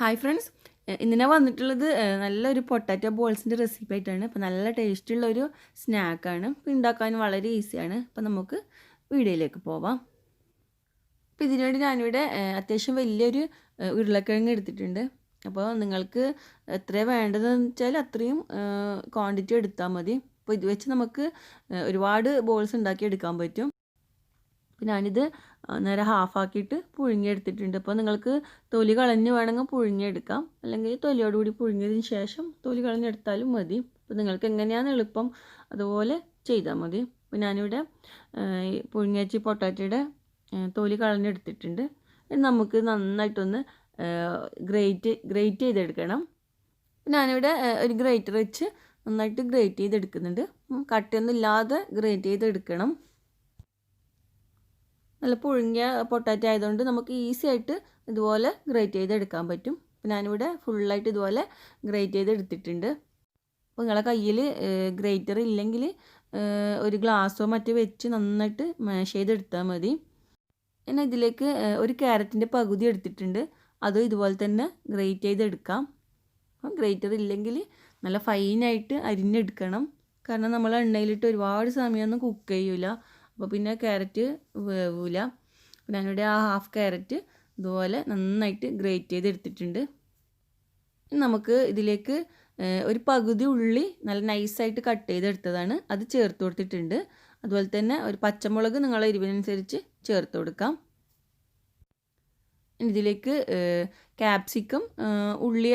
Hi friends, ഇന്ന് ഞാൻ വന്നിട്ടുള്ളത് നല്ലൊരു പൊട്ടാറ്റോ ബോൾസിൻ്റെ റെസിപ്പി ആയിട്ടാണ്. അപ്പോൾ നല്ല ടേസ്റ്റുള്ളൊരു സ്നാക്കാണ്. അപ്പോൾ ഉണ്ടാക്കാൻ വളരെ ഈസിയാണ്. അപ്പോൾ നമുക്ക് വീഡിയോയിലേക്ക് പോവാം. അപ്പോൾ ഇതിനുവേണ്ടി ഞാനിവിടെ അത്യാവശ്യം വലിയൊരു ഉരുളക്കിഴങ്ങ് എടുത്തിട്ടുണ്ട്. അപ്പോൾ നിങ്ങൾക്ക് എത്ര വേണ്ടതെന്ന് വെച്ചാൽ അത്രയും ക്വാണ്ടിറ്റി എടുത്താൽ മതി. അപ്പോൾ ഇത് വെച്ച് നമുക്ക് ഒരുപാട് ബോൾസ് ഉണ്ടാക്കി എടുക്കാൻ പറ്റും. അപ്പോൾ ഞാനിത് നേരെ ഹാഫാക്കിയിട്ട് പുഴുങ്ങിയെടുത്തിട്ടുണ്ട്. അപ്പോൾ നിങ്ങൾക്ക് തൊലി കളഞ്ഞ് വേണമെങ്കിൽ പുഴുങ്ങിയെടുക്കാം, അല്ലെങ്കിൽ തൊലിയോടുകൂടി പുഴുങ്ങിയതിന് ശേഷം തൊലി കളഞ്ഞെടുത്താലും മതി. അപ്പോൾ നിങ്ങൾക്ക് എങ്ങനെയാണ് എളുപ്പം അതുപോലെ ചെയ്താൽ മതി. അപ്പോൾ ഞാനിവിടെ പുഴുങ്ങി വെച്ച പൊട്ടാറ്റോയുടെ തൊലി കളഞ്ഞെടുത്തിട്ടുണ്ട്. നമുക്ക് നന്നായിട്ടൊന്ന് ഗ്രേറ്റ് ചെയ്തെടുക്കണം. ഞാനിവിടെ ഒരു ഗ്രേറ്റർ വെച്ച് നന്നായിട്ട് ഗ്രേറ്റ് ചെയ്തെടുക്കുന്നുണ്ട്. കട്ടയൊന്നും ഇല്ലാതെ ഗ്രേറ്റ് ചെയ്തെടുക്കണം. നല്ല പുഴുങ്ങിയ പൊട്ടാറ്റോ ആയതുകൊണ്ട് നമുക്ക് ഈസി ആയിട്ട് ഇതുപോലെ ഗ്രേറ്റ് ചെയ്തെടുക്കാൻ പറ്റും. അപ്പോൾ ഞാനിവിടെ ഫുള്ളായിട്ട് ഇതുപോലെ ഗ്രേറ്റ് ചെയ്തെടുത്തിട്ടുണ്ട്. അപ്പോൾ നിങ്ങളെ കയ്യിൽ ഗ്രേറ്റർ ഇല്ലെങ്കിൽ ഒരു ഗ്ലാസ്സോ മറ്റോ വെച്ച് നന്നായിട്ട് മാഷ് ചെയ്തെടുത്താൽ മതി. പിന്നെ ഇതിലേക്ക് ഒരു ക്യാരറ്റിൻ്റെ പകുതി എടുത്തിട്ടുണ്ട്. അതും ഇതുപോലെ തന്നെ ഗ്രേറ്റ് ചെയ്തെടുക്കാം. അപ്പം ഗ്രേറ്റർ ഇല്ലെങ്കിൽ നല്ല ഫൈനായിട്ട് അരിഞ്ഞെടുക്കണം. കാരണം നമ്മൾ എണ്ണയിലിട്ട് ഒരുപാട് സമയമൊന്നും കുക്ക് ചെയ്യില്ല. അപ്പോൾ പിന്നെ ക്യാരറ്റ് വേവില്ല. ഞാനിവിടെ ആ ഹാഫ് ക്യാരറ്റ് ഇതുപോലെ നന്നായിട്ട് ഗ്രേറ്റ് ചെയ്തെടുത്തിട്ടുണ്ട്. നമുക്ക് ഇതിലേക്ക് ഒരു പകുതി ഉള്ളി നല്ല നൈസായിട്ട് കട്ട് ചെയ്തെടുത്തതാണ്, അത് ചേർത്ത് കൊടുത്തിട്ടുണ്ട്. അതുപോലെ തന്നെ ഒരു പച്ചമുളക് നിങ്ങളുടെ എരിവിനനുസരിച്ച് ചേർത്ത് കൊടുക്കാം. ഇതിലേക്ക് ക്യാപ്സിക്കം ഉള്ളി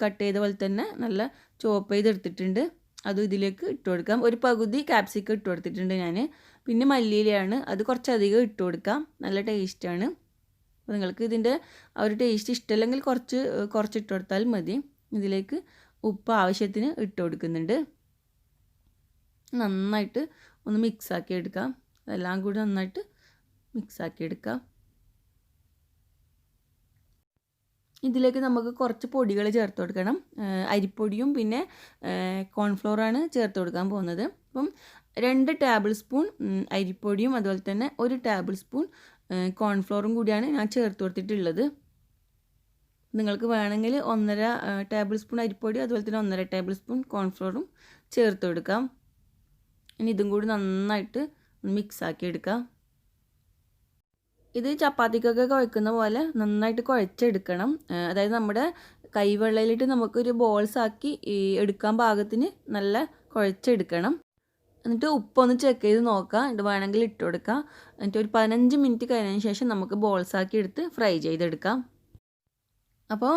കട്ട് ചെയ്ത പോലെ തന്നെ നല്ല ചോപ്പ് ചെയ്തെടുത്തിട്ടുണ്ട്, അതും ഇതിലേക്ക് ഇട്ട് കൊടുക്കാം. ഒരു പകുതി ക്യാപ്സിക്കം ഇട്ട് കൊടുത്തിട്ടുണ്ട് ഞാൻ. പിന്നെ മല്ലിയിലയാണ്, അത് കുറച്ചധികം ഇട്ട് കൊടുക്കാം, നല്ല ടേസ്റ്റാണ്. അപ്പോൾ നിങ്ങൾക്ക് ഇതിൻ്റെ ആ ഒരു ടേസ്റ്റ് ഇഷ്ടമല്ലെങ്കിൽ കുറച്ച് ഇട്ട് കൊടുത്താൽ മതി. ഇതിലേക്ക് ഉപ്പ് ആവശ്യത്തിന് ഇട്ട് കൊടുക്കുന്നുണ്ട്. നന്നായിട്ട് ഒന്ന് മിക്സാക്കി എടുക്കാം. എല്ലാം കൂടി നന്നായിട്ട് മിക്സാക്കി എടുക്കാം. ഇതിലേക്ക് നമുക്ക് കുറച്ച് പൊടികൾ ചേർത്ത് കൊടുക്കണം. അരിപ്പൊടിയും പിന്നെ കോൺഫ്ലോറാണ് ചേർത്ത് കൊടുക്കാൻ പോകുന്നത്. അപ്പം 2 ടേബിൾ സ്പൂൺ അരിപ്പൊടിയും അതുപോലെ തന്നെ 1 ടേബിൾ സ്പൂൺ കോൺഫ്ലോറും കൂടിയാണ് ഞാൻ ചേർത്ത് കൊടുത്തിട്ടുള്ളത്. നിങ്ങൾക്ക് വേണമെങ്കിൽ 1.5 ടേബിൾ സ്പൂൺ അരിപ്പൊടി അതുപോലെ തന്നെ 1.5 ടേബിൾ സ്പൂൺ കോൺഫ്ലോറും ചേർത്ത് കൊടുക്കാം. ഇനി ഇതും കൂടി നന്നായിട്ട് മിക്സാക്കി എടുക്കാം. ഇത് ചപ്പാത്തിക്കൊക്കെ കുഴക്കുന്ന പോലെ നന്നായിട്ട് കുഴച്ചെടുക്കണം. അതായത് നമ്മുടെ കൈവെള്ളയിലിട്ട് നമുക്കൊരു ബോൾസാക്കി എടുക്കാൻ പാകത്തിന് നല്ല കുഴച്ചെടുക്കണം. എന്നിട്ട് ഉപ്പൊന്ന് ചെക്ക് ചെയ്ത് നോക്കാം, ഇത് വേണമെങ്കിൽ ഇട്ട് കൊടുക്കാം. എന്നിട്ട് ഒരു 15 മിനിറ്റ് കഴിഞ്ഞതിന് ശേഷം നമുക്ക് ബോൾസാക്കി എടുത്ത് ഫ്രൈ ചെയ്തെടുക്കാം. അപ്പോൾ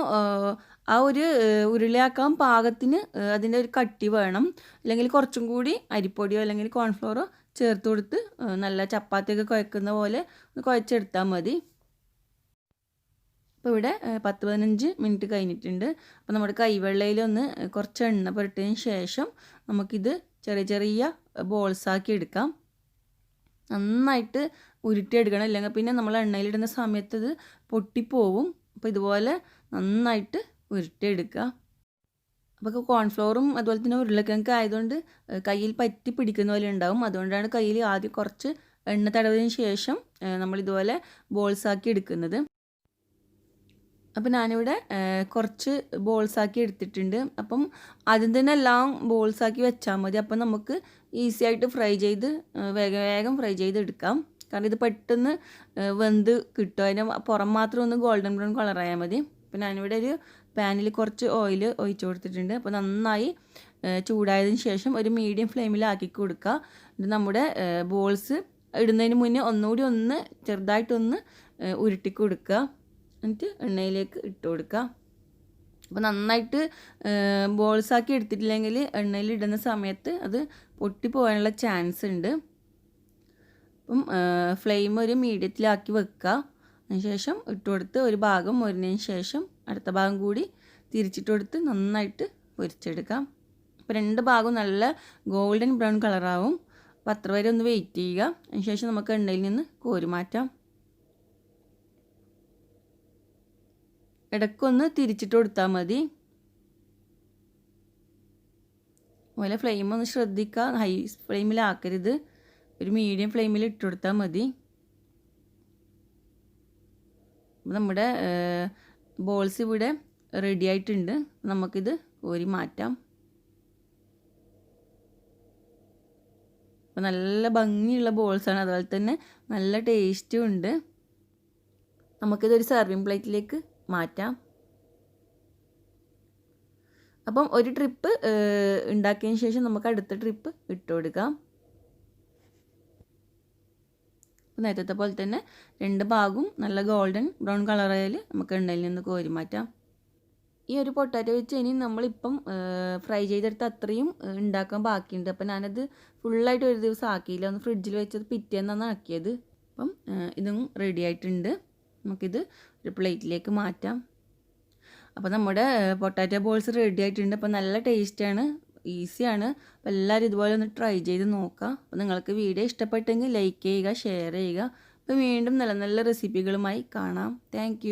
ആ ഒരു ഉരുളയാക്കാൻ പാകത്തിന് അതിൻ്റെ ഒരു കട്ടി വേണം, അല്ലെങ്കിൽ കുറച്ചും കൂടി അരിപ്പൊടിയോ അല്ലെങ്കിൽ കോൺഫ്ലോറോ ചേർത്ത് കൊടുത്ത് നല്ല ചപ്പാത്തിയൊക്കെ കുഴക്കുന്ന പോലെ കുഴച്ചെടുത്താൽ മതി. അപ്പോൾ ഇവിടെ 10-15 മിനിറ്റ് കഴിഞ്ഞിട്ടുണ്ട്. അപ്പോൾ നമ്മുടെ കൈവെള്ളയിലൊന്ന് കുറച്ച് എണ്ണ പുരട്ടിയതിന് ശേഷം നമുക്കിത് ചെറിയ ചെറിയ ബോൾസാക്കി എടുക്കാം. നന്നായിട്ട് ഉരുട്ടിയെടുക്കണം, ഇല്ലെങ്കിൽ പിന്നെ നമ്മൾ എണ്ണയിലിടുന്ന സമയത്ത് ഇത് പൊട്ടിപ്പോവും. അപ്പോൾ ഇതുപോലെ നന്നായിട്ട് ഉരുട്ടിയെടുക്കുക. അപ്പോൾ കോൺഫ്ലോറും അതുപോലെ തന്നെ ഉരുളക്കിഴങ്ങ് ആയതുകൊണ്ട് കയ്യിൽ പറ്റി പിടിക്കുന്ന പോലെ ഉണ്ടാവും. അതുകൊണ്ടാണ് കയ്യിൽ ആദ്യം കുറച്ച് എണ്ണ തടവിന് ശേഷം നമ്മളിതുപോലെ ബോൾസാക്കി എടുക്കുന്നത്. അപ്പം ഞാനിവിടെ കുറച്ച് ബോൾസാക്കി എടുത്തിട്ടുണ്ട്. അപ്പം ആദ്യം തന്നെ എല്ലാം ബോൾസാക്കി വെച്ചാൽ മതി. അപ്പം നമുക്ക് ഈസി ആയിട്ട് ഫ്രൈ ചെയ്ത് വേഗം ഫ്രൈ ചെയ്തെടുക്കാം. കാരണം ഇത് പെട്ടെന്ന് വെന്ത് കിട്ടും. അതിന് പുറം മാത്രം ഒന്ന് ഗോൾഡൻ ബ്രൗൺ കളറായാൽ മതി. അപ്പം ഞാനിവിടെ ഒരു പാനിൽ കുറച്ച് ഓയിൽ ഒഴിച്ച് കൊടുത്തിട്ടുണ്ട്. അപ്പോൾ നന്നായി ചൂടായതിന് ശേഷം ഒരു മീഡിയം ഫ്ലെയിമിലാക്കി കൊടുക്കുക. ഇത് നമ്മുടെ ബോൾസ് ഇടുന്നതിന് മുന്നേ ഒന്നുകൂടി ഒന്ന് ചെറുതായിട്ടൊന്ന് ഉരുട്ടി കൊടുക്കുക. എന്നിട്ട് എണ്ണയിലേക്ക് ഇട്ട് കൊടുക്കുക. അപ്പോൾ നന്നായിട്ട് ബോൾസാക്കി എടുത്തിട്ടില്ലെങ്കിൽ എണ്ണയിൽ ഇടുന്ന സമയത്ത് അത് പൊട്ടിപ്പോകാനുള്ള ചാൻസ് ഉണ്ട്. അപ്പം ഫ്ലെയിം ഒരു മീഡിയത്തിലാക്കി വെക്കുക. അതിനുശേഷം ഇട്ട് കൊടുത്ത് ഒരു ഭാഗം മൊരിഞ്ഞതിന് ശേഷം അടുത്ത ഭാഗം കൂടി തിരിച്ചിട്ട് കൊടുത്ത് നന്നായിട്ട് പൊരിച്ചെടുക്കാം. അപ്പോൾ 2 ഭാഗവും നല്ല ഗോൾഡൻ ബ്രൗൺ കളറാവും. അപ്പോൾ അത്ര വരെ ഒന്ന് വെയിറ്റ് ചെയ്യുക. അതിനുശേഷം നമുക്ക് എണ്ണയിൽ നിന്ന് കോരി മാറ്റാം. ഇടയ്ക്കൊന്ന് തിരിച്ചിട്ട് കൊടുത്താൽ മതി. അതുപോലെ ഫ്ലെയിം ഒന്ന് ശ്രദ്ധിക്കുക, ഹൈ ഫ്ലെയിമിലാക്കരുത്, ഒരു മീഡിയം ഫ്ലെയിമിൽ ഇട്ട് കൊടുത്താൽ മതി. നമ്മുടെ ബോൾസ് ഇവിടെ റെഡി ആയിട്ടുണ്ട്. നമുക്കിത് കോരി മാറ്റാം. അപ്പോൾ നല്ല ഭംഗിയുള്ള ബോൾസാണ്, അതുപോലെ തന്നെ നല്ല ടേസ്റ്റും ഉണ്ട്. നമുക്കിതൊരു സെർവിങ് പ്ലേറ്റിലേക്ക് മാറ്റാം. അപ്പം ഒരു ട്രിപ്പ് ഉണ്ടാക്കിയതിന് ശേഷം നമുക്ക് അടുത്ത ട്രിപ്പ് ഇട്ട് കൊടുക്കാം. നേരത്തെ പോലെ തന്നെ 2 ഭാഗവും നല്ല ഗോൾഡൻ ബ്രൗൺ കളറായാൽ നമുക്ക് എണ്ണയിൽ നിന്ന് കോരി മാറ്റാം. ഈ ഒരു പൊട്ടാറ്റോ വെച്ച് ഇനി നമ്മളിപ്പം ഫ്രൈ ചെയ്തെടുത്ത അത്രയും ഉണ്ടാക്കാൻ ബാക്കിയുണ്ട്. അപ്പം ഞാനത് ഫുള്ളായിട്ട് ഒരു ദിവസം ആക്കിയില്ല, ഒന്ന് ഫ്രിഡ്ജിൽ വെച്ചത് പിറ്റേന്നാണ് ആക്കിയത്. അപ്പം ഇതും റെഡി ആയിട്ടുണ്ട്. നമുക്കിത് ഒരു പ്ലേറ്റിലേക്ക് മാറ്റാം. അപ്പോൾ നമ്മുടെ പൊട്ടാറ്റോ ബോൾസ് റെഡി ആയിട്ടുണ്ട്. അപ്പോൾ നല്ല ടേസ്റ്റാണ്, ഈസിയാണ്. അപ്പോൾ എല്ലാവരും ഇതുപോലെ ഒന്ന് ട്രൈ ചെയ്ത് നോക്കുക. അപ്പോൾ നിങ്ങൾക്ക് വീഡിയോ ഇഷ്ടപ്പെട്ടെങ്കിൽ ലൈക്ക് ചെയ്യുക, ഷെയർ ചെയ്യുക. അപ്പോൾ വീണ്ടും നല്ല നല്ല റെസിപ്പികളുമായി കാണാം. താങ്ക്